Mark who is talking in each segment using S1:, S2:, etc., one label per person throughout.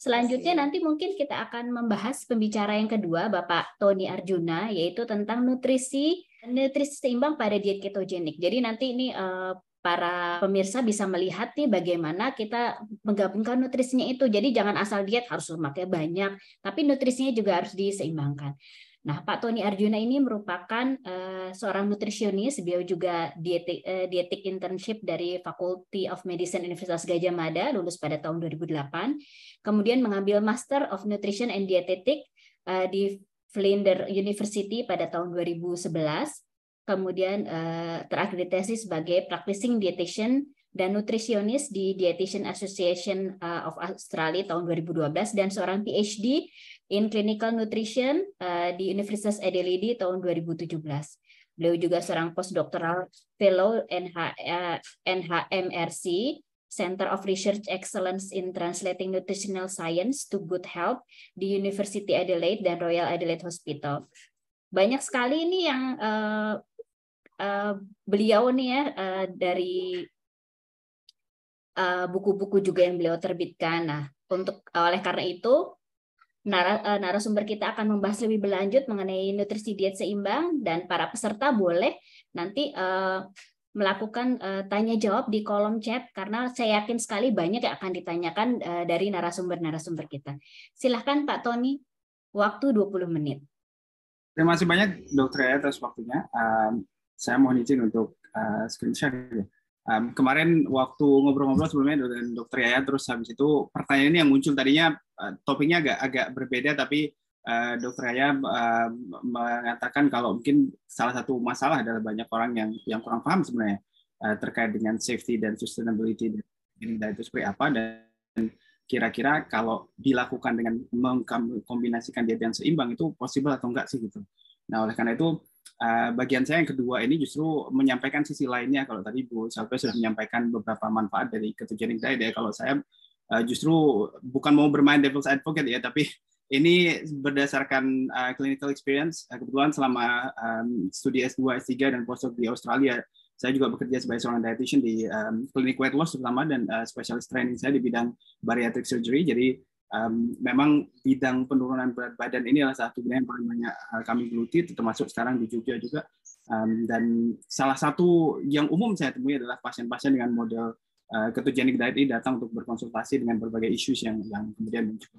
S1: Selanjutnya nanti mungkin kita akan membahas pembicara yang kedua, Bapak Tony Arjuna, yaitu tentang nutrisi seimbang pada diet ketogenik. Jadi nanti ini para pemirsa bisa melihat nih bagaimana kita menggabungkan nutrisinya itu. Jadi jangan asal diet harus lemaknya banyak, tapi nutrisinya juga harus diseimbangkan. Nah, Pak Tony Arjuna ini merupakan seorang nutrisionis, beliau juga dietik internship dari Faculty of Medicine Universitas Gadjah Mada, lulus pada tahun 2008. Kemudian mengambil Master of Nutrition and Dietetic di Vlinders University pada tahun 2011. Kemudian terakreditasi sebagai practicing dietitian dan nutrisionis di Dietitian Association of Australia tahun 2012 dan seorang PhD in Clinical Nutrition di Universitas Adelaide tahun 2017. Beliau juga seorang postdoctoral fellow NHMRC, Center of Research Excellence in Translating Nutritional Science to Good Health di University Adelaide dan Royal Adelaide Hospital. Banyak sekali ini yang beliau nih ya dari buku-buku juga yang beliau terbitkan. Nah, oleh karena itu narasumber kita akan membahas lebih berlanjut mengenai nutrisi diet seimbang dan para peserta boleh nanti melakukan tanya jawab di kolom chat karena saya yakin sekali banyak yang akan ditanyakan dari narasumber-narasumber kita. Silahkan Pak Tony, waktu 20 menit.
S2: Terima kasih banyak Dr. Yaya atas waktunya. Saya mohon izin untuk screen share. Kemarin waktu ngobrol-ngobrol sebelumnya dengan Dr. Yaya, terus habis itu pertanyaan ini yang muncul tadinya topiknya agak berbeda, tapi Dr. Yaya mengatakan kalau mungkin salah satu masalah adalah banyak orang yang kurang paham sebenarnya terkait dengan safety dan sustainability dan itu seperti apa, dan kira-kira kalau dilakukan dengan mengkombinasikan diet yang seimbang itu possible atau enggak sih gitu. Nah, oleh karena itu bagian saya yang kedua ini justru menyampaikan sisi lainnya. Kalau tadi Bu Salve sudah menyampaikan beberapa manfaat dari ketogenic diet ya, kalau saya justru bukan mau bermain devil's advocate ya, tapi ini berdasarkan clinical experience. Kebetulan selama studi S2, S3 dan postdoc di Australia, saya juga bekerja sebagai seorang dietitian di klinik weight loss terutama, dan specialist training saya di bidang bariatric surgery. Jadi memang bidang penurunan berat badan ini adalah satu bidang yang paling banyak kami geluti, termasuk sekarang di Jogja juga. Dan salah satu yang umum saya temui adalah pasien-pasien dengan model ketogenic diet ini datang untuk berkonsultasi dengan berbagai isu yang kemudian muncul.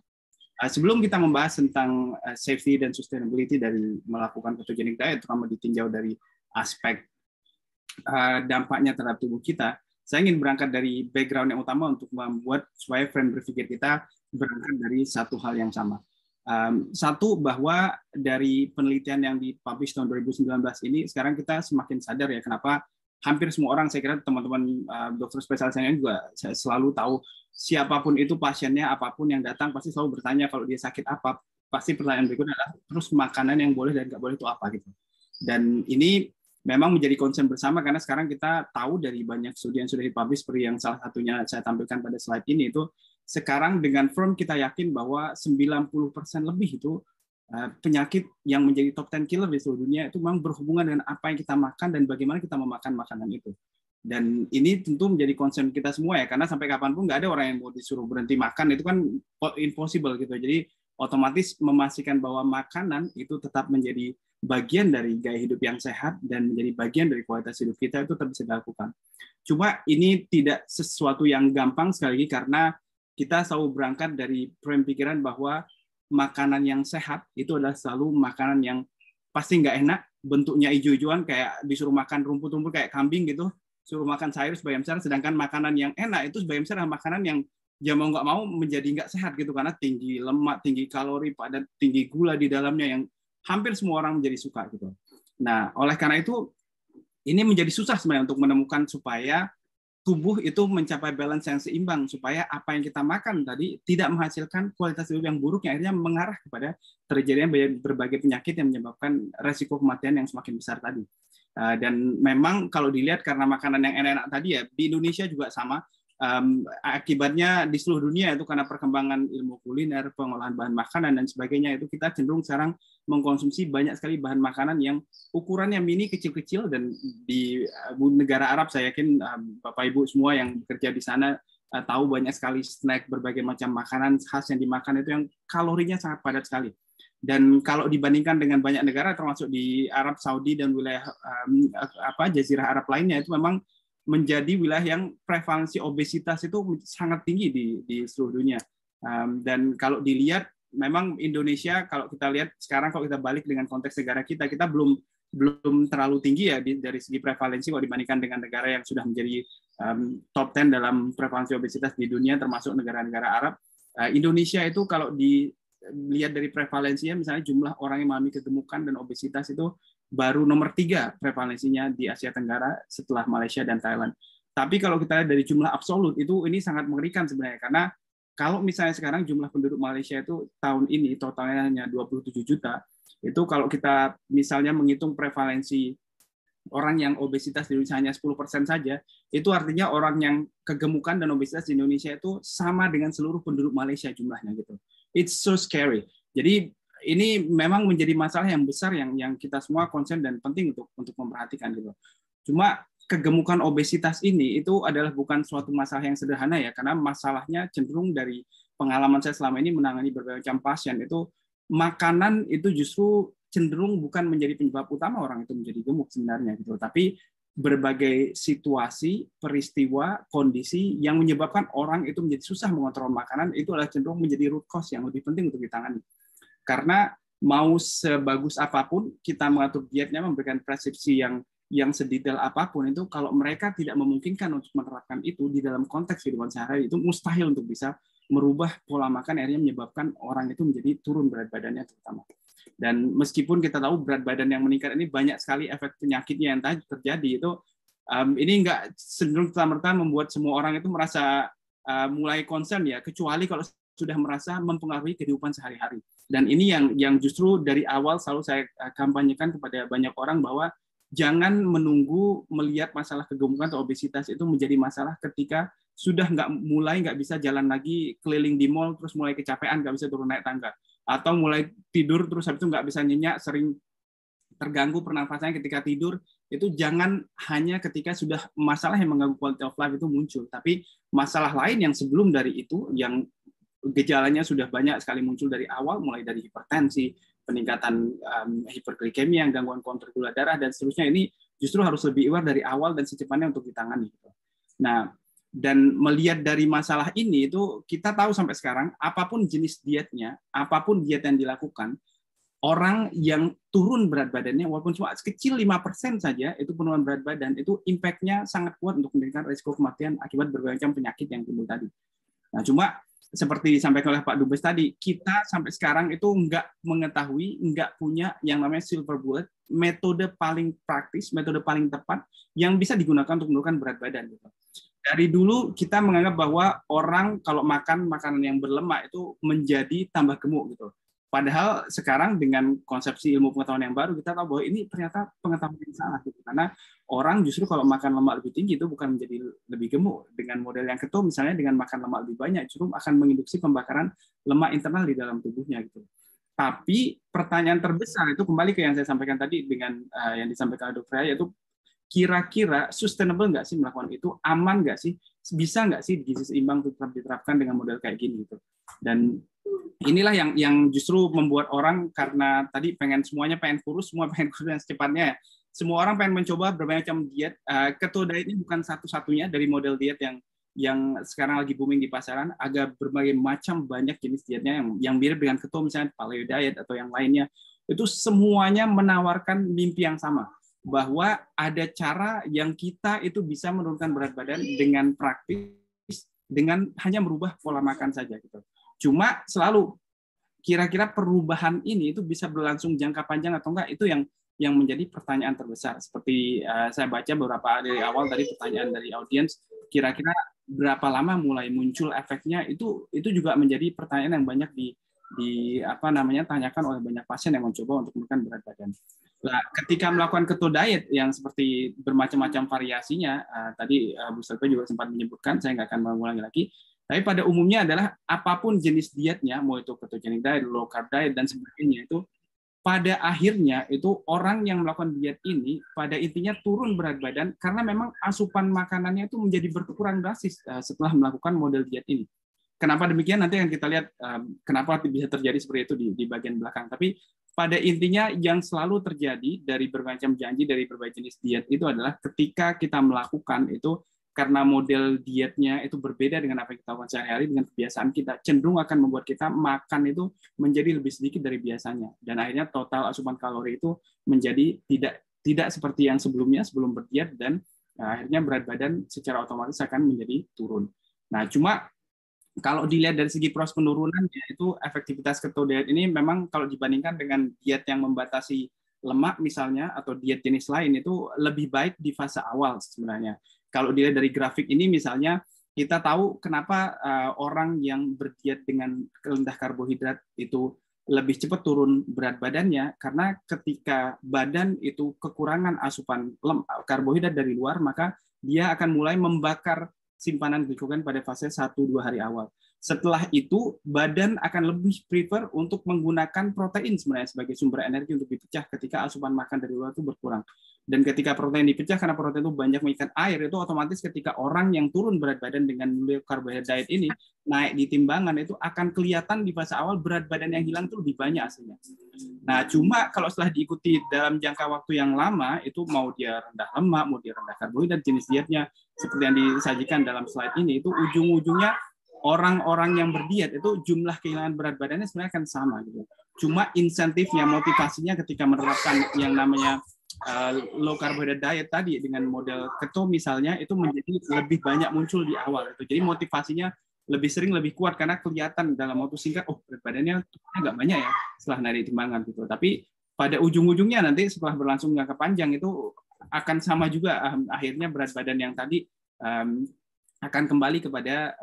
S2: Sebelum kita membahas tentang safety dan sustainability dari melakukan ketogenic diet, terutama ditinjau dari aspek dampaknya terhadap tubuh kita, saya ingin berangkat dari background yang utama untuk membuat supaya frame berpikir kita berangkat dari satu hal yang sama. Satu, bahwa dari penelitian yang dipublish tahun 2019 ini, sekarang kita semakin sadar ya kenapa hampir semua orang, saya kira teman-teman dokter spesialis yang juga saya selalu tahu, siapapun itu pasiennya, apapun yang datang, pasti selalu bertanya kalau dia sakit apa, pasti pertanyaan berikutnya adalah, terus makanan yang boleh dan nggak boleh itu apa gitu. Dan ini memang menjadi concern bersama karena sekarang kita tahu dari banyak studi yang sudah dipublish, seperti yang salah satunya saya tampilkan pada slide ini, itu sekarang dengan firm kita yakin bahwa 90% lebih itu penyakit yang menjadi top 10 killer di seluruh dunia itu memang berhubungan dengan apa yang kita makan dan bagaimana kita memakan makanan itu. Dan ini tentu menjadi concern kita semua ya, karena sampai kapanpun nggak ada orang yang mau disuruh berhenti makan, itu kan impossible gitu. Jadi otomatis memastikan bahwa makanan itu tetap menjadi bagian dari gaya hidup yang sehat dan menjadi bagian dari kualitas hidup kita itu tetap bisa dilakukan. Cuma ini tidak sesuatu yang gampang sekali lagi karena kita selalu berangkat dari frame pikiran bahwa makanan yang sehat itu adalah selalu makanan yang pasti nggak enak, bentuknya hijau-hijauan kayak disuruh makan rumput-rumput kayak kambing gitu, suruh makan sayur sebagian besar, sedangkan makanan yang enak itu sebagian besar adalah makanan yang ya mau nggak mau menjadi nggak sehat gitu karena tinggi lemak, tinggi kalori, padat, tinggi gula di dalamnya yang hampir semua orang menjadi suka gitu. Nah, oleh karena itu ini menjadi susah sebenarnya untuk menemukan supaya tubuh itu mencapai balance yang seimbang, supaya apa yang kita makan tadi tidak menghasilkan kualitas hidup yang buruk yang akhirnya mengarah kepada terjadinya berbagai penyakit yang menyebabkan resiko kematian yang semakin besar tadi. Dan memang kalau dilihat karena makanan yang enak-enak tadi ya, di Indonesia juga sama. Akibatnya di seluruh dunia itu karena perkembangan ilmu kuliner, pengolahan bahan makanan dan sebagainya, itu kita cenderung sekarang mengkonsumsi banyak sekali bahan makanan yang ukurannya mini, kecil-kecil, dan di negara Arab saya yakin Bapak Ibu semua yang bekerja di sana tahu banyak sekali snack, berbagai macam makanan khas yang dimakan itu yang kalorinya sangat padat sekali. Dan kalau dibandingkan dengan banyak negara termasuk di Arab Saudi dan wilayah Jazirah Arab lainnya, itu memang menjadi wilayah yang prevalensi obesitas itu sangat tinggi di seluruh dunia. Dan kalau dilihat memang Indonesia, kalau kita lihat sekarang, kalau kita balik dengan konteks negara kita belum terlalu tinggi ya dari segi prevalensi kalau dibandingkan dengan negara yang sudah menjadi top 10 dalam prevalensi obesitas di dunia, termasuk negara-negara Arab. Indonesia itu kalau dilihat dari prevalensinya, misalnya jumlah orang yang mengalami kegemukan dan obesitas itu baru nomor 3 prevalensinya di Asia Tenggara setelah Malaysia dan Thailand. Tapi kalau kita lihat dari jumlah absolut, ini sangat mengerikan sebenarnya, karena kalau misalnya sekarang jumlah penduduk Malaysia itu tahun ini totalnya hanya 27 juta, itu kalau kita misalnya menghitung prevalensi orang yang obesitas di Indonesia hanya 10% saja, itu artinya orang yang kegemukan dan obesitas di Indonesia itu sama dengan seluruh penduduk Malaysia jumlahnya gitu. It's so scary. Jadi ini memang menjadi masalah yang besar yang kita semua concern dan penting untuk memperhatikan gitu. Cuma kegemukan obesitas ini itu adalah bukan suatu masalah yang sederhana ya, karena masalahnya cenderung dari pengalaman saya selama ini menangani berbagai macam pasien itu, makanan itu justru cenderung bukan menjadi penyebab utama orang itu menjadi gemuk sebenarnya gitu, tapi berbagai situasi, peristiwa, kondisi yang menyebabkan orang itu menjadi susah mengontrol makanan, itu adalah cenderung menjadi root cause yang lebih penting untuk ditangani. Karena mau sebagus apapun kita mengatur dietnya, memberikan preskripsi yang sedetail apapun, itu kalau mereka tidak memungkinkan untuk menerapkan itu di dalam konteks kehidupan sehari-hari, itu mustahil untuk bisa merubah pola makan, akhirnya menyebabkan orang itu menjadi turun berat badannya terutama. Dan meskipun kita tahu berat badan yang meningkat ini banyak sekali efek penyakitnya yang tadi terjadi, itu ini nggak cenderung serta-merta membuat semua orang itu merasa mulai concern ya, kecuali kalau sudah merasa mempengaruhi kehidupan sehari-hari. Dan ini yang justru dari awal selalu saya kampanyekan kepada banyak orang, bahwa jangan menunggu melihat masalah kegemukan atau obesitas itu menjadi masalah ketika sudah mulai nggak bisa jalan lagi keliling di mall, terus mulai kecapean, nggak bisa turun naik tangga, atau mulai tidur terus habis itu nggak bisa nyenyak, sering terganggu pernafasannya ketika tidur. Itu jangan hanya ketika sudah masalah yang mengganggu quality of life itu muncul, tapi masalah lain yang sebelum dari itu, yang gejalanya sudah banyak sekali muncul dari awal, mulai dari hipertensi, peningkatan hiperglikemia, gangguan kontrol gula darah, dan seterusnya, ini justru harus lebih aware dari awal dan secepatnya untuk ditangani. Nah, dan melihat dari masalah ini, itu kita tahu sampai sekarang, apapun jenis dietnya, apapun diet yang dilakukan, orang yang turun berat badannya, walaupun cuma kecil 5% saja, itu penurunan berat badan, itu impact-nya sangat kuat untuk meningkatkan risiko kematian akibat berbagai macam penyakit yang timbul tadi. Nah, cuma seperti disampaikan oleh Pak Dubes tadi, kita sampai sekarang itu nggak mengetahui, nggak punya yang namanya silver bullet, metode paling praktis, metode paling tepat yang bisa digunakan untuk menurunkan berat badan. Dari dulu kita menganggap bahwa orang kalau makan makanan yang berlemak itu menjadi tambah gemuk gitu. Padahal sekarang dengan konsepsi ilmu pengetahuan yang baru, kita tahu bahwa ini ternyata pengetahuan yang salah gitu. Karena orang justru kalau makan lemak lebih tinggi itu bukan menjadi lebih gemuk. Dengan model yang ketum, misalnya dengan makan lemak lebih banyak, justru akan menginduksi pembakaran lemak internal di dalam tubuhnya gitu. Tapi pertanyaan terbesar itu kembali ke yang saya sampaikan tadi dengan yang disampaikan Dr. Yaya, itu kira-kira sustainable nggak sih melakukan itu, aman nggak sih, bisa nggak sih gizi seimbang tetap diterapkan dengan model kayak gini gitu. Dan inilah yang justru membuat orang, karena tadi semuanya pengen kurus, semua pengen kurus yang secepatnya. Semua orang pengen mencoba berbagai macam diet. Keto diet ini bukan satu-satunya dari model diet yang sekarang lagi booming di pasaran. Ada berbagai macam banyak jenis dietnya yang mirip dengan keto, misalnya paleo diet atau yang lainnya. Itu semuanya menawarkan mimpi yang sama, bahwa ada cara yang kita itu bisa menurunkan berat badan dengan praktis, dengan hanya merubah pola makan saja gitu. Cuma selalu kira-kira perubahan ini itu bisa berlangsung jangka panjang atau enggak, itu yang menjadi pertanyaan terbesar. Seperti saya baca beberapa dari awal tadi pertanyaan dari audiens, kira-kira berapa lama mulai muncul efeknya, itu juga menjadi pertanyaan yang banyak tanyakan oleh banyak pasien yang mencoba untuk menurunkan berat badan. Nah, ketika melakukan keto diet yang seperti bermacam-macam variasinya, tadi Bu Selva juga sempat menyebutkan, saya nggak akan mengulangi lagi. Tapi pada umumnya adalah apapun jenis dietnya, mau itu ketogenic diet, low carb diet, dan sebagainya, itu pada akhirnya itu orang yang melakukan diet ini pada intinya turun berat badan karena memang asupan makanannya itu menjadi berkurang drastis setelah melakukan model diet ini. Kenapa demikian nanti akan kita lihat kenapa bisa terjadi seperti itu di bagian belakang. Tapi pada intinya yang selalu terjadi dari berbagai macam janji dari berbagai jenis diet itu adalah ketika kita melakukan itu karena model dietnya itu berbeda dengan apa yang kita lakukan sehari-hari, dengan kebiasaan kita cenderung akan membuat kita makan itu menjadi lebih sedikit dari biasanya, dan akhirnya total asupan kalori itu menjadi tidak seperti yang sebelumnya sebelum berdiet, dan akhirnya berat badan secara otomatis akan menjadi turun. Nah, cuma kalau dilihat dari segi proses penurunan, itu efektivitas keto diet ini memang kalau dibandingkan dengan diet yang membatasi lemak misalnya atau diet jenis lain itu lebih baik di fase awal sebenarnya. Kalau dilihat dari grafik ini misalnya, kita tahu kenapa orang yang berdiet dengan rendah karbohidrat itu lebih cepat turun berat badannya, karena ketika badan itu kekurangan asupan karbohidrat dari luar, maka dia akan mulai membakar simpanan glikogen pada fase 1-2 hari awal. Setelah itu, badan akan lebih prefer untuk menggunakan protein sebenarnya sebagai sumber energi untuk dipecah ketika asupan makan dari luar itu berkurang. Dan ketika protein dipecah, karena protein itu banyak mengikat air, itu otomatis ketika orang yang turun berat badan dengan low carbohydrate diet ini naik di timbangan, itu akan kelihatan di fase awal berat badan yang hilang itu lebih banyak hasilnya. Nah, cuma kalau setelah diikuti dalam jangka waktu yang lama, itu mau dia rendah lemak, mau dia rendah karbohidrat, jenis dietnya seperti yang disajikan dalam slide ini, itu ujung-ujungnya orang-orang yang berdiet itu jumlah kehilangan berat badannya sebenarnya akan sama gitu. Cuma insentifnya, motivasinya ketika menerapkan yang namanya low carbohydrate diet tadi dengan model keto misalnya, itu menjadi lebih banyak muncul di awal itu. Jadi motivasinya lebih sering, lebih kuat karena kelihatan dalam waktu singkat, oh berat badannya agak banyak ya setelah naik timbangan gitu. Tapi pada ujung-ujungnya nanti setelah berlangsung jangka panjang itu akan sama juga, akhirnya berat badan yang tadi akan kembali kepada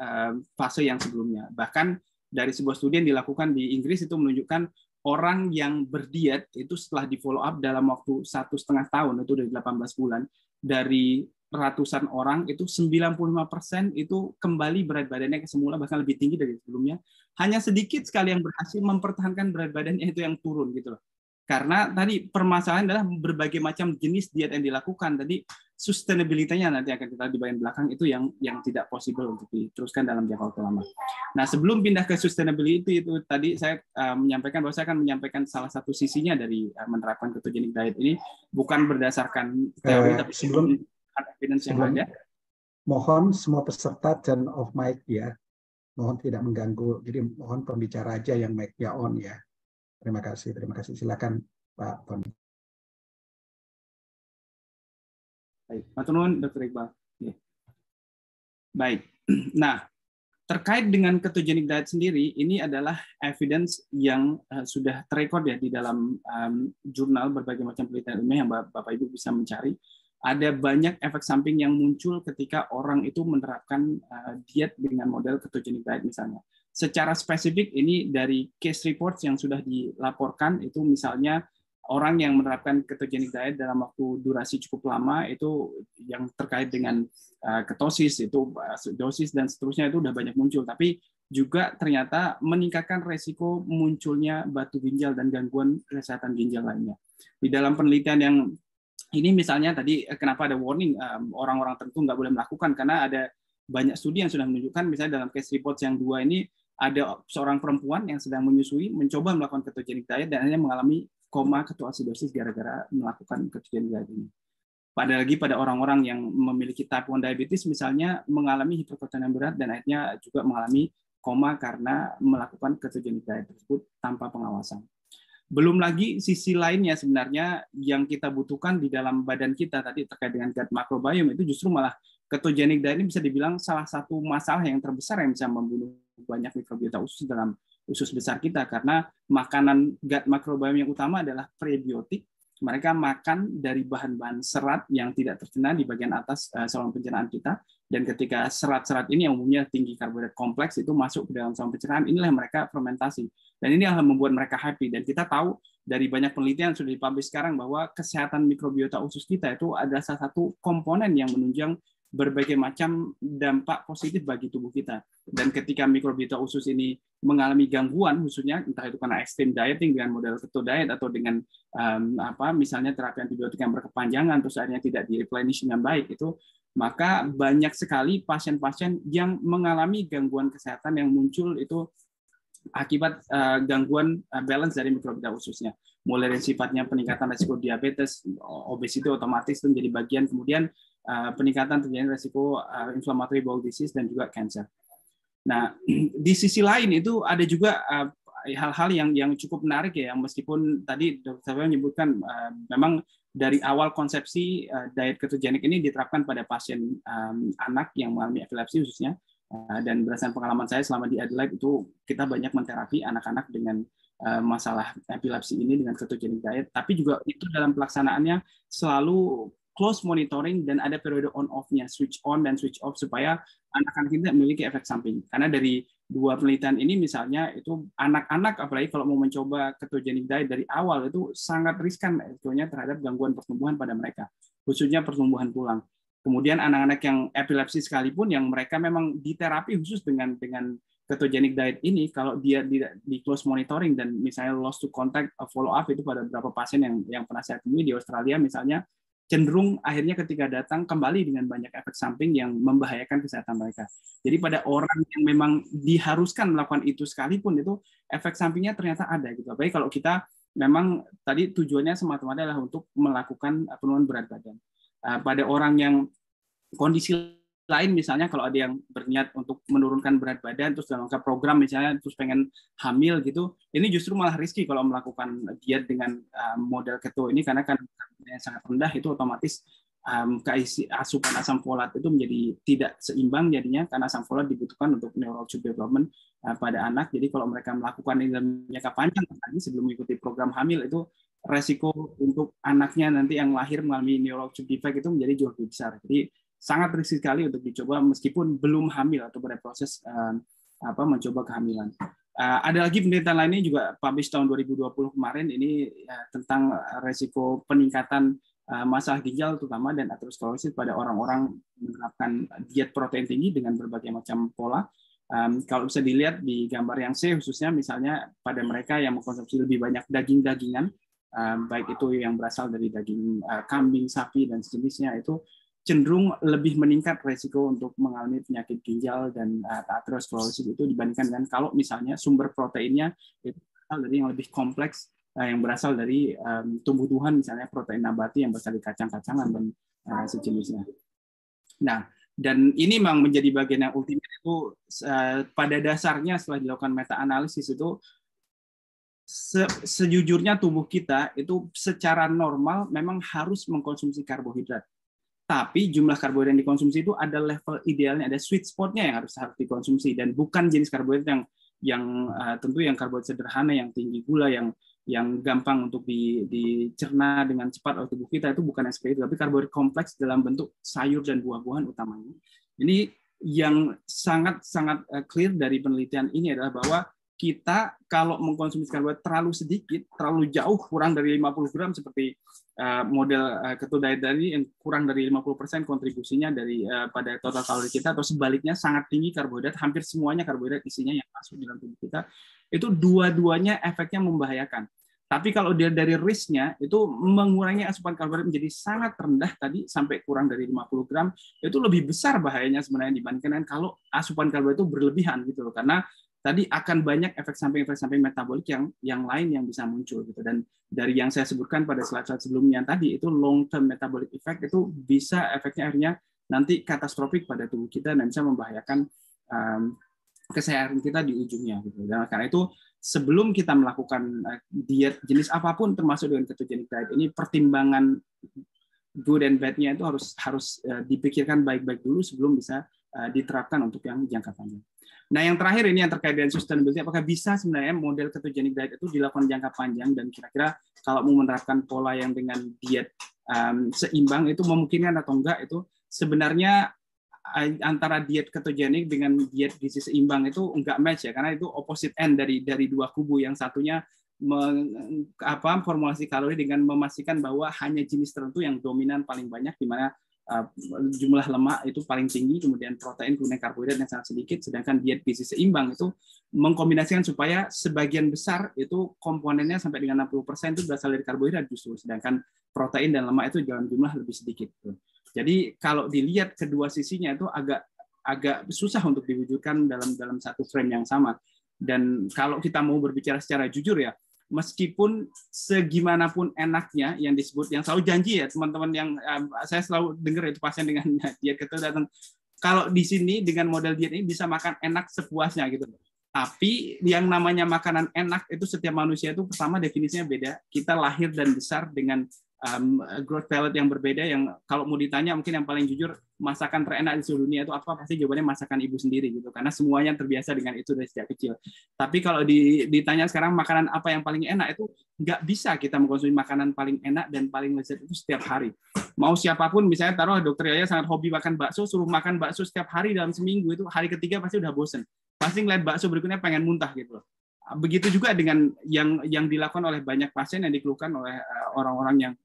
S2: fase yang sebelumnya. Bahkan dari sebuah studi yang dilakukan di Inggris itu menunjukkan orang yang berdiet itu setelah di follow up dalam waktu 1,5 tahun, itu dari 18 bulan, dari ratusan orang itu 95% itu kembali berat badannya ke semula, bahkan lebih tinggi dari sebelumnya. Hanya sedikit sekali yang berhasil mempertahankan berat badannya itu yang turun gitu loh. Karena tadi permasalahan adalah berbagai macam jenis diet yang dilakukan. Tadi sustainability-nya nanti akan kita di bagian belakang itu yang tidak possible untuk diteruskan dalam jangka waktu lama. Nah, sebelum pindah ke sustainability itu tadi saya menyampaikan bahwa saya akan menyampaikan salah satu sisinya dari menerapkan ketogenic diet ini, bukan berdasarkan teori tapi sebelum evidence yang ada.
S3: Mohon semua peserta turn off mic ya. Mohon tidak mengganggu. Jadi mohon pembicara aja yang mic-nya on ya. Terima kasih. Silakan Pak Tony.
S2: Baik, matur nuwun Dr. Iqbal. Baik. Nah, terkait dengan ketogenic diet sendiri, ini adalah evidence yang sudah terekod ya di dalam jurnal berbagai macam penelitian ilmiah yang Bapak Ibu bisa mencari. Ada banyak efek samping yang muncul ketika orang itu menerapkan diet dengan model ketogenic diet misalnya. Secara spesifik ini dari case reports yang sudah dilaporkan, itu misalnya orang yang menerapkan ketogenic diet dalam waktu durasi cukup lama itu yang terkait dengan ketosis, itu dosis dan seterusnya itu udah banyak muncul, tapi juga ternyata meningkatkan resiko munculnya batu ginjal dan gangguan kesehatan ginjal lainnya. Di dalam penelitian yang ini misalnya tadi kenapa ada warning orang-orang tertentu nggak boleh melakukan, karena ada banyak studi yang sudah menunjukkan, misalnya dalam case report yang 2 ini ada seorang perempuan yang sedang menyusui mencoba melakukan ketogenic diet dan hanya mengalami koma ketoasidosis gara-gara melakukan ketogenic diet ini. Pada orang-orang yang memiliki type 1 diabetes misalnya mengalami hiperketonuria berat dan akhirnya juga mengalami koma karena melakukan ketogenic diet tersebut tanpa pengawasan. Belum lagi sisi lainnya sebenarnya yang kita butuhkan di dalam badan kita tadi terkait dengan gut microbiome, itu justru malah ketogenic diet ini bisa dibilang salah satu masalah yang terbesar yang bisa membunuh banyak mikrobiota usus dalam usus besar kita, karena makanan gut microbiome yang utama adalah prebiotik. Mereka makan dari bahan-bahan serat yang tidak tercerna di bagian atas saluran pencernaan kita, dan ketika serat-serat ini yang umumnya tinggi karbohidrat kompleks itu masuk ke dalam saluran pencernaan, inilah yang mereka fermentasi. Dan ini yang membuat mereka happy. Dan kita tahu dari banyak penelitian yang sudah dipublish sekarang bahwa kesehatan mikrobiota usus kita itu adalah salah satu komponen yang menunjang berbagai macam dampak positif bagi tubuh kita. Dan ketika mikrobiota usus ini mengalami gangguan, khususnya entah itu karena extreme dieting dengan model keto diet atau dengan misalnya terapi antibiotik yang berkepanjangan terus akhirnya tidak di-replenish dengan baik, itu maka banyak sekali pasien-pasien yang mengalami gangguan kesehatan yang muncul itu akibat gangguan balance dari mikrobiota ususnya. Mulai dari sifatnya peningkatan risiko diabetes, obesitas otomatis itu menjadi bagian, kemudian peningkatan terjadi risiko inflammatory bowel disease dan juga cancer. Nah, di sisi lain itu ada juga hal-hal yang cukup menarik ya, meskipun tadi Dr. Saya menyebutkan memang dari awal konsepsi diet ketogenik ini diterapkan pada pasien anak yang mengalami epilepsi khususnya. Dan berdasarkan pengalaman saya selama di Adelaide itu kita banyak menterapi anak-anak dengan masalah epilepsi ini dengan ketogenic diet, tapi juga itu dalam pelaksanaannya selalu close monitoring dan ada periode on off-nya, switch on dan switch off supaya anak-anak tidak memiliki efek samping. Karena dari dua penelitian ini misalnya itu anak-anak apalagi kalau mau mencoba ketogenic diet dari awal itu sangat riskan sebetulnya terhadap gangguan pertumbuhan pada mereka, khususnya pertumbuhan tulang. Kemudian anak-anak yang epilepsi sekalipun yang mereka memang diterapi khusus dengan ketogenic diet ini, kalau dia di close monitoring dan misalnya loss to contact follow up itu pada beberapa pasien yang pernah saya temui di Australia misalnya, cenderung akhirnya ketika datang kembali dengan banyak efek samping yang membahayakan kesehatan mereka. Jadi pada orang yang memang diharuskan melakukan itu sekalipun itu efek sampingnya ternyata ada gitu. Baik kalau kita memang tadi tujuannya semata-mata adalah untuk melakukan penurunan berat badan. Pada orang yang kondisi lain misalnya kalau ada yang berniat untuk menurunkan berat badan terus dalam program misalnya terus pengen hamil gitu, ini justru malah risky kalau melakukan diet dengan model keto ini karena kan sangat rendah itu otomatis asupan asam folat itu menjadi tidak seimbang jadinya karena asam folat dibutuhkan untuk neurological development pada anak. Jadi kalau mereka melakukan ini dalam jangka panjang tadi sebelum mengikuti program hamil itu resiko untuk anaknya nanti yang lahir mengalami neurological defect itu menjadi jauh lebih besar. Jadi sangat risiko sekali untuk dicoba meskipun belum hamil atau pada proses mencoba kehamilan. Ada lagi penelitian lainnya juga publish tahun 2020 kemarin ini tentang resiko peningkatan masalah ginjal terutama dan aterosklerosis pada orang-orang menerapkan diet protein tinggi dengan berbagai macam pola. Kalau bisa dilihat di gambar yang C khususnya misalnya pada mereka yang mengkonsumsi lebih banyak daging-dagingan, baik itu yang berasal dari daging kambing, sapi dan sejenisnya itu cenderung lebih meningkat resiko untuk mengalami penyakit ginjal dan aterosklerosis itu dibandingkan dengan kalau misalnya sumber proteinnya itu berasal dari yang lebih kompleks yang berasal dari tumbuh-tumbuhan misalnya protein nabati yang berasal dari kacang-kacangan dan sejenisnya. Nah, dan ini memang menjadi bagian yang ultimate itu pada dasarnya setelah dilakukan meta-analisis itu sejujurnya tubuh kita itu secara normal memang harus mengkonsumsi karbohidrat. Tapi jumlah karbohidrat yang dikonsumsi itu ada level idealnya, ada sweet spot-nya yang harus dikonsumsi dan bukan jenis karbohidrat yang tentu yang karbohidrat sederhana yang tinggi gula yang gampang untuk dicerna dengan cepat oleh tubuh kita itu bukan seperti itu, tapi karbohidrat kompleks dalam bentuk sayur dan buah-buahan utamanya. Ini yang sangat clear dari penelitian ini adalah bahwa kita kalau mengkonsumsi karbohidrat terlalu sedikit, terlalu jauh kurang dari 50 gram seperti model keto diet tadi yang kurang dari 50% kontribusinya dari pada total kalori kita atau sebaliknya sangat tinggi karbohidrat, hampir semuanya karbohidrat isinya yang masuk dalam tubuh kita, itu dua-duanya efeknya membahayakan. Tapi kalau dia dari risk-nya itu mengurangi asupan karbohidrat menjadi sangat rendah tadi sampai kurang dari 50 gram, itu lebih besar bahayanya sebenarnya dibandingkan kalau asupan karbohidrat itu berlebihan gitu loh. Karena tadi akan banyak efek samping metabolik yang lain yang bisa muncul gitu. Dan dari yang saya sebutkan pada slide-slide sebelumnya tadi itu long term metabolic effect itu bisa efeknya akhirnya nanti katastrofik pada tubuh kita dan bisa membahayakan kesehatan kita di ujungnya gitu. Dan karena itu sebelum kita melakukan diet jenis apapun termasuk dengan ketogenic diet ini pertimbangan good and bad-nya itu harus dipikirkan baik-baik dulu sebelum bisa diterapkan untuk yang jangka panjang. Nah, yang terakhir ini yang terkait dengan sustainability, apakah bisa sebenarnya model ketogenic diet itu dilakukan jangka panjang dan kira-kira kalau mau menerapkan pola yang dengan diet seimbang itu memungkinkan atau enggak, itu sebenarnya antara diet ketogenik dengan diet gizi seimbang itu enggak match ya, karena itu opposite end dari dua kubu. Yang satunya formulasi kalori dengan memastikan bahwa hanya jenis tertentu yang dominan paling banyak, di mana jumlah lemak itu paling tinggi, kemudian protein, kemudian karbohidrat yang sangat sedikit, sedangkan diet gizi seimbang itu mengkombinasikan supaya sebagian besar itu komponennya sampai dengan 60% itu berasal dari karbohidrat justru, sedangkan protein dan lemak itu dalam jumlah lebih sedikit. Jadi kalau dilihat kedua sisinya itu agak susah untuk diwujudkan dalam satu frame yang sama. Dan kalau kita mau berbicara secara jujur ya, meskipun segimanapun enaknya yang disebut, yang selalu janji ya teman-teman, yang saya selalu dengar itu pasien dengan diet keto datang, kalau di sini dengan model diet ini bisa makan enak sepuasnya gitu. Tapi yang namanya makanan enak itu setiap manusia itu pertama definisinya beda. Kita lahir dan besar dengan growth palate yang berbeda, yang kalau mau ditanya mungkin yang paling jujur masakan terenak di seluruh dunia itu apa, pasti jawabannya masakan ibu sendiri gitu, karena semuanya terbiasa dengan itu dari sejak kecil. Tapi kalau ditanya sekarang makanan apa yang paling enak, itu nggak bisa kita mengkonsumsi makanan paling enak dan paling lezat itu setiap hari. Mau siapapun, misalnya taruh dokter Yaya sangat hobi makan bakso, suruh makan bakso setiap hari dalam seminggu, itu hari ketiga pasti udah bosen, pasti ngeliat bakso berikutnya pengen muntah gitu. Begitu juga dengan yang dilakukan oleh banyak pasien yang dikeluhkan oleh orang-orang yang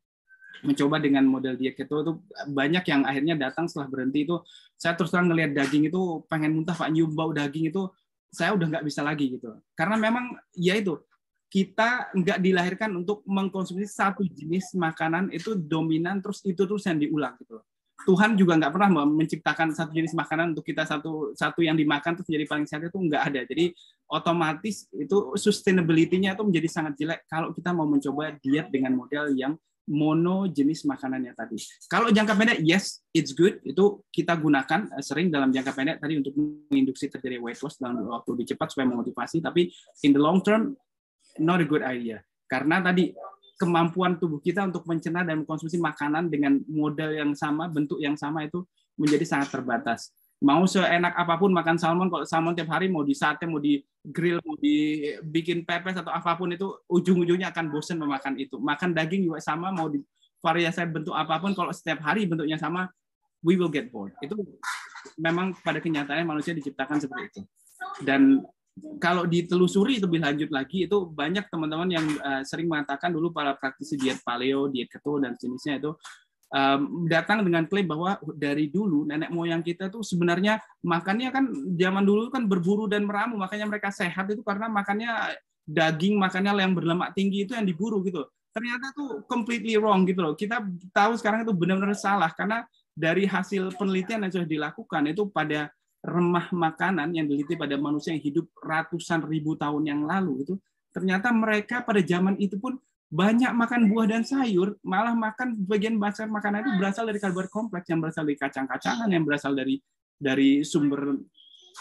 S2: mencoba dengan model diet keto, itu banyak yang akhirnya datang setelah berhenti itu, saya terus terang ngelihat daging itu pengen muntah Pak, nyium bau daging itu saya udah nggak bisa lagi gitu, karena memang ya itu, kita nggak dilahirkan untuk mengkonsumsi satu jenis makanan itu dominan terus itu terus yang diulang gitu. Tuhan juga nggak pernah menciptakan satu jenis makanan untuk kita satu yang dimakan terus jadi paling sehat, itu nggak ada. Jadi otomatis itu sustainability-nya itu menjadi sangat jelek kalau kita mau mencoba diet dengan model yang mono jenis makanannya tadi. Kalau jangka pendek, yes, it's good. Itu kita gunakan sering dalam jangka pendek tadi untuk menginduksi terjadi weight loss dalam waktu lebih cepat supaya memotivasi. Tapi in the long term, not a good idea. Karena tadi kemampuan tubuh kita untuk mencerna dan mengkonsumsi makanan dengan model yang sama, bentuk yang sama itu menjadi sangat terbatas. Mau seenak apapun makan salmon, kalau salmon tiap hari mau di sate, mau di grill, mau dibikin pepes atau apapun, itu ujung-ujungnya akan bosan memakan itu. Makan daging juga sama, mau di variasi bentuk apapun, kalau setiap hari bentuknya sama, we will get bored. Itu memang pada kenyataannya manusia diciptakan seperti itu. Dan kalau ditelusuri lebih lanjut lagi, itu banyak teman-teman yang sering mengatakan dulu para praktisi diet paleo, diet keto dan jenisnya itu datang dengan klaim bahwa dari dulu nenek moyang kita tuh sebenarnya makannya kan zaman dulu kan berburu dan meramu, makanya mereka sehat itu karena makannya daging, makannya yang berlemak tinggi itu yang diburu gitu. Ternyata tuh completely wrong gitu loh. Kita tahu sekarang itu benar-benar salah, karena dari hasil penelitian yang sudah dilakukan itu pada remah makanan yang diliti pada manusia yang hidup ratusan ribu tahun yang lalu itu, ternyata mereka pada zaman itu pun banyak makan buah dan sayur, malah makan bagian besar makanan itu berasal dari karbohidrat kompleks, yang berasal dari kacang-kacangan, yang berasal dari sumber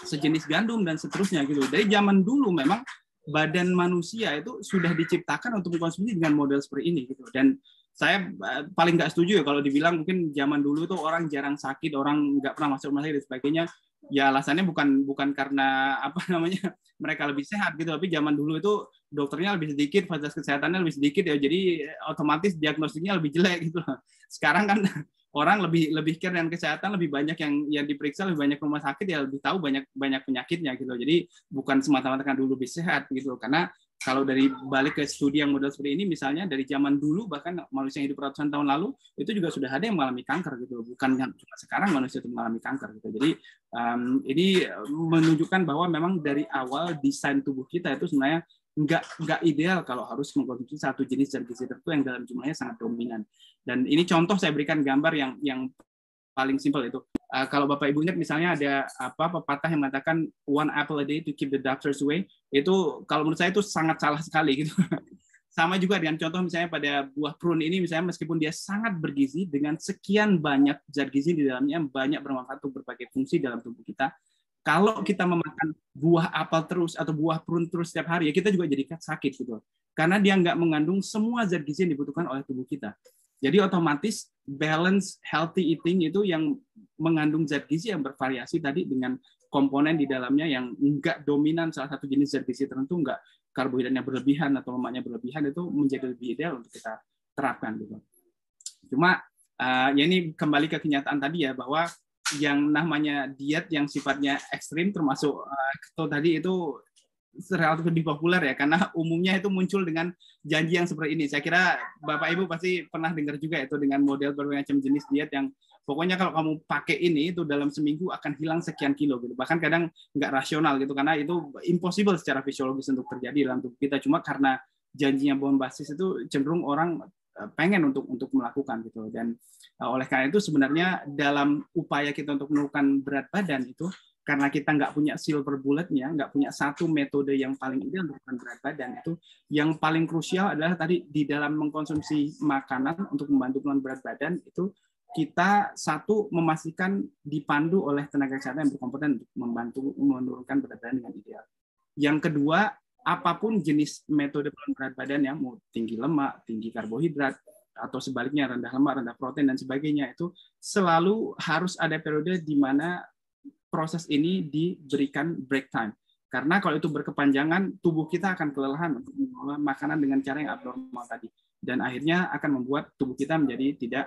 S2: sejenis gandum dan seterusnya gitu. Dari zaman dulu memang badan manusia itu sudah diciptakan untuk mengkonsumsi dengan model seperti ini gitu. Dan saya paling nggak setuju ya kalau dibilang mungkin zaman dulu tuh orang jarang sakit, orang nggak pernah masuk rumah sakit dan sebagainya. Ya alasannya bukan karena apa namanya mereka lebih sehat gitu, tapi zaman dulu itu dokternya lebih sedikit, fasilitas kesehatannya lebih sedikit ya, jadi otomatis diagnostiknya lebih jelek gitu. Sekarang kan orang lebih care dengan kesehatan, lebih banyak yang diperiksa, lebih banyak rumah sakit, ya lebih tahu banyak penyakitnya gitu. Jadi bukan semata-mata kan dulu lebih sehat gitu, karena kalau dari balik ke studi yang model seperti ini, misalnya dari zaman dulu bahkan manusia yang hidup ratusan tahun lalu itu juga sudah ada yang mengalami kanker gitu, bukan cuma sekarang manusia itu mengalami kanker gitu. Jadi ini menunjukkan bahwa memang dari awal desain tubuh kita itu sebenarnya nggak ideal kalau harus mengkonsumsi satu jenis zat gizi tertentu yang dalam jumlahnya sangat dominan. Dan ini contoh saya berikan gambar yang paling simpel itu. Kalau Bapak Ibu ingat misalnya ada pepatah yang mengatakan one apple a day to keep the doctors away, itu kalau menurut saya itu sangat salah sekali gitu. Sama juga dengan contoh misalnya pada buah prune ini, misalnya meskipun dia sangat bergizi dengan sekian banyak zat gizi di dalamnya, banyak bermanfaat untuk berbagai fungsi dalam tubuh kita, kalau kita memakan buah apel terus atau buah prune terus setiap hari, ya kita juga jadi sakit gitu. Karena dia nggak mengandung semua zat gizi yang dibutuhkan oleh tubuh kita. Jadi otomatis balance healthy eating itu yang mengandung zat gizi yang bervariasi tadi dengan komponen di dalamnya yang enggak dominan salah satu jenis zat gizi tertentu, enggak karbohidratnya berlebihan atau lemaknya berlebihan, itu menjadi lebih ideal untuk kita terapkan gitu. Cuma ya ini kembali ke kenyataan tadi ya, bahwa yang namanya diet yang sifatnya ekstrim termasuk keto tadi itu relatif lebih populer ya, karena umumnya itu muncul dengan janji yang seperti ini. Saya kira Bapak Ibu pasti pernah dengar juga itu dengan model berbagai macam jenis diet yang pokoknya kalau kamu pakai ini itu dalam seminggu akan hilang sekian kilo gitu. Bahkan kadang nggak rasional gitu, karena itu impossible secara fisiologis untuk terjadi dalam tubuh kita. Cuma karena janjinya bombastis itu cenderung orang pengen untuk melakukan gitu. Dan oleh karena itu sebenarnya dalam upaya kita untuk menurunkan berat badan itu, karena kita nggak punya silver bulletnya, nggak punya satu metode yang paling ideal untuk menurunkan berat badan, itu yang paling krusial adalah tadi di dalam mengkonsumsi makanan untuk membantu menurunkan berat badan itu kita satu memastikan dipandu oleh tenaga kesehatan yang berkompeten untuk membantu menurunkan berat badan dengan ideal. Yang kedua, apapun jenis metode penurunkan berat badan yang mau tinggi lemak, tinggi karbohidrat, atau sebaliknya rendah lemak, rendah protein dan sebagainya, itu selalu harus ada periode di mana proses ini diberikan break time. Karena kalau itu berkepanjangan, tubuh kita akan kelelahan untuk mengolah makanan dengan cara yang abnormal tadi. Dan akhirnya akan membuat tubuh kita menjadi tidak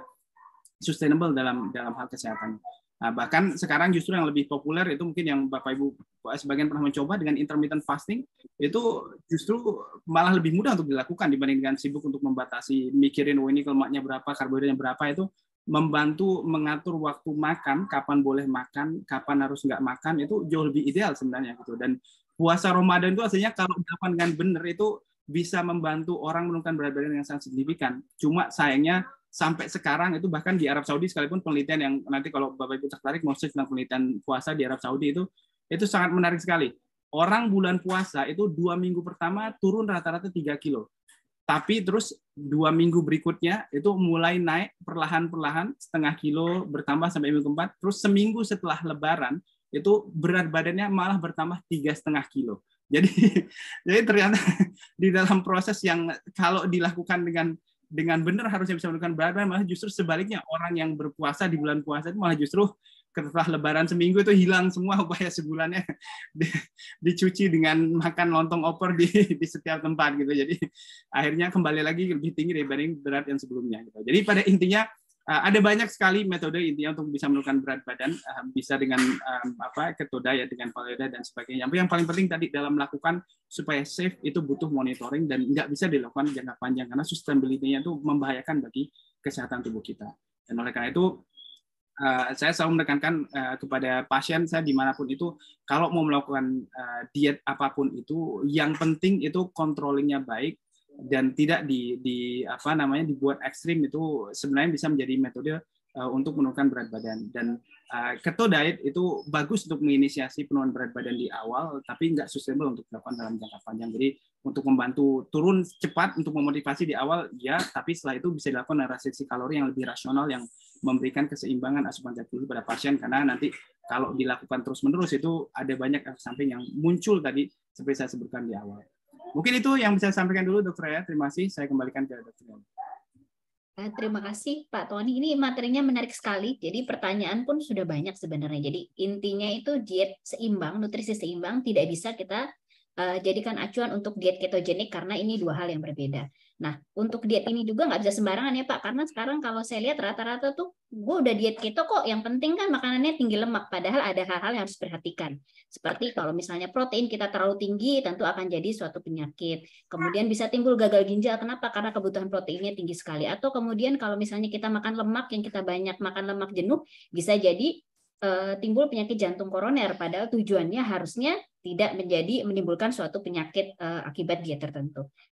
S2: sustainable dalam hal kesehatan. Nah, bahkan sekarang justru yang lebih populer itu mungkin yang Bapak Ibu sebagian pernah mencoba dengan intermittent fasting, itu justru malah lebih mudah untuk dilakukan dibanding dengan sibuk untuk membatasi, mikirin ini lemaknya berapa, karbohidratnya berapa. Itu membantu mengatur waktu makan, kapan boleh makan, kapan harus nggak makan, itu jauh lebih ideal sebenarnya gitu. Dan puasa Ramadan itu aslinya kalau dilakukan dengan benar itu bisa membantu orang menurunkan berat badan yang sangat signifikan. Cuma sayangnya sampai sekarang itu bahkan di Arab Saudi sekalipun penelitian yang nanti kalau Bapak Ibu tertarik mau search tentang penelitian puasa di Arab Saudi itu sangat menarik sekali. Orang bulan puasa itu 2 minggu pertama turun rata-rata 3 kilo. Tapi terus 2 minggu berikutnya itu mulai naik perlahan-perlahan setengah kilo bertambah sampai minggu keempat. Terus seminggu setelah Lebaran itu berat badannya malah bertambah 3,5 kilo. Jadi ternyata di dalam proses yang kalau dilakukan dengan benar harusnya bisa menurunkan berat badan, malah justru sebaliknya orang yang berpuasa di bulan puasa itu malah justru setelah Lebaran seminggu itu hilang semua upaya sebulannya dicuci dengan makan lontong opor di setiap tempat gitu. Jadi akhirnya kembali lagi lebih tinggi dibanding berat yang sebelumnya gitu. Jadi pada intinya ada banyak sekali metode intinya untuk bisa menurunkan berat badan, bisa dengan keto diet, dengan paleo diet dan sebagainya. Tapi yang paling penting tadi dalam melakukan supaya safe itu butuh monitoring dan nggak bisa dilakukan jangka panjang karena sustainability-nya itu membahayakan bagi kesehatan tubuh kita. Dan oleh karena itu saya selalu menekankan kepada pasien saya dimanapun itu, kalau mau melakukan diet apapun itu, yang penting itu controllingnya baik dan tidak dibuat ekstrim. Itu sebenarnya bisa menjadi metode untuk menurunkan berat badan. Dan keto diet itu bagus untuk menginisiasi penurunan berat badan di awal, tapi nggak sustainable untuk dilakukan dalam jangka panjang. Jadi untuk membantu turun cepat untuk memotivasi di awal, ya, tapi setelah itu bisa dilakukan dengan restriksi kalori yang lebih rasional, yang memberikan keseimbangan asupan zat gizi pada pasien, karena nanti kalau dilakukan terus-menerus itu ada banyak efek samping yang muncul tadi seperti saya sebutkan di awal. Mungkin itu yang bisa saya sampaikan dulu, Dr. Yaya. Terima kasih. Saya kembalikan ke Dr. Yaya.
S1: Terima kasih Pak Tony. Ini materinya menarik sekali. Jadi pertanyaan pun sudah banyak sebenarnya. Jadi intinya itu diet seimbang, nutrisi seimbang tidak bisa kita jadikan acuan untuk diet ketogenik karena ini dua hal yang berbeda. Nah, untuk diet ini juga nggak bisa sembarangan ya Pak, karena sekarang kalau saya lihat rata-rata tuh gue udah diet keto kok, yang penting kan makanannya tinggi lemak, padahal ada hal-hal yang harus diperhatikan. Seperti kalau misalnya protein kita terlalu tinggi tentu akan jadi suatu penyakit. Kemudian bisa timbul gagal ginjal, kenapa? Karena kebutuhan proteinnya tinggi sekali. Atau kemudian kalau misalnya kita makan lemak, yang kita banyak makan lemak jenuh, bisa jadi timbul penyakit jantung koroner, padahal tujuannya harusnya tidak menimbulkan suatu penyakit akibat diet tertentu.